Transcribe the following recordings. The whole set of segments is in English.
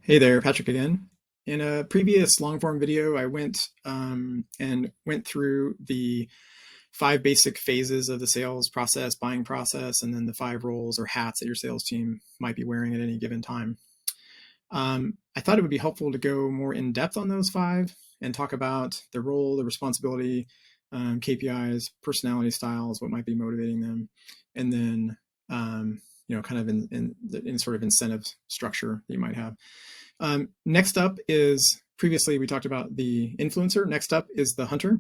Hey there, Patrick again. In a previous long form video, I went through the five basic phases of the sales process, buying process, and then the five roles or hats that your sales team might be wearing at any given time. I thought it would be helpful to go more in depth on those five and talk about the role, the responsibility, KPIs, personality styles, what might be motivating them, and then kind of in sort of incentive structure that you might have. Next up is, previously we talked about the influencer. Next up is the hunter.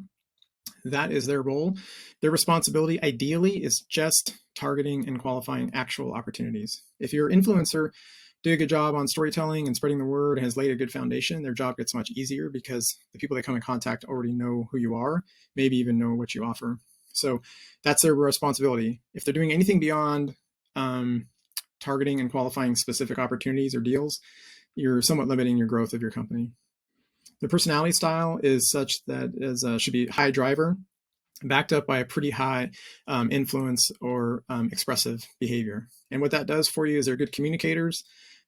That is their role. Their responsibility ideally is just targeting and qualifying actual opportunities. If your influencer did a good job on storytelling and spreading the word and has laid a good foundation, their job gets much easier because the people they come in contact already know who you are, maybe even know what you offer. So that's their responsibility. If they're doing anything beyond targeting and qualifying specific opportunities or deals, you're somewhat limiting your growth of your company. The personality style is such that it should be high driver, backed up by a pretty high influence or expressive behavior. And what that does for you is they're good communicators.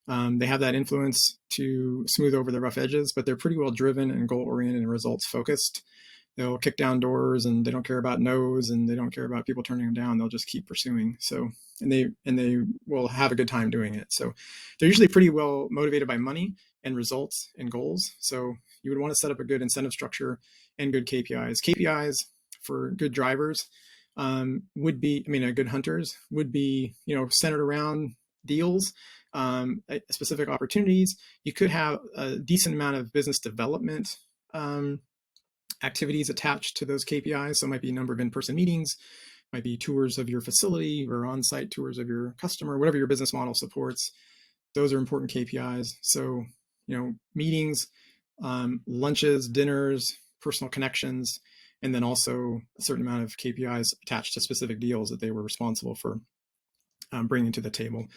They have that influence to smooth over the rough edges, but they're pretty well driven and goal-oriented and results-focused. They'll kick down doors and they don't care about no's and they don't care about people turning them down. They'll just keep pursuing. So, and they will have a good time doing it. So they're usually pretty well motivated by money and results and goals. So you would want to set up a good incentive structure and good KPIs. KPIs for good drivers good hunters would be, centered around deals, specific opportunities. You could have a decent amount of business development activities attached to those KPIs. So it might be a number of in-person meetings, might be tours of your facility or on-site tours of your customer, whatever your business model supports. Those are important KPIs. So, meetings, lunches, dinners, personal connections, and then also a certain amount of KPIs attached to specific deals that they were responsible for bringing to the table.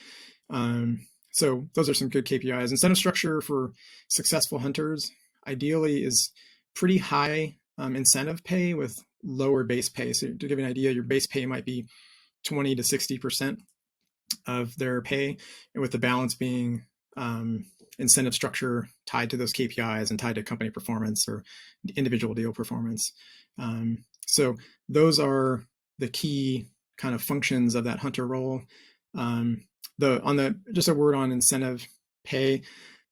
So those are some good KPIs. Incentive structure for successful hunters ideally is pretty high incentive pay with lower base pay. So to give you an idea, your base pay might be 20 to 60% of their pay, and with the balance being incentive structure tied to those KPIs and tied to company performance or individual deal performance. So those are the key kind of functions of that hunter role. Just a word on incentive pay,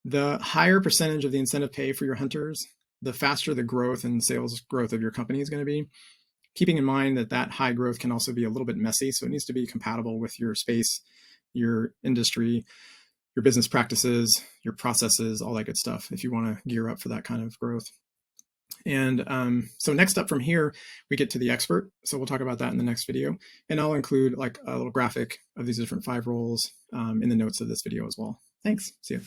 the higher percentage of the incentive pay for your hunters, the faster the growth and sales growth of your company is going to be. Keeping in mind that high growth can also be a little bit messy. So it needs to be compatible with your space, your industry, your business practices, your processes, all that good stuff, if you want to gear up for that kind of growth. And so next up from here, we get to the expert. So we'll talk about that in the next video. And I'll include like a little graphic of these different five roles in the notes of this video as well. Thanks. See you.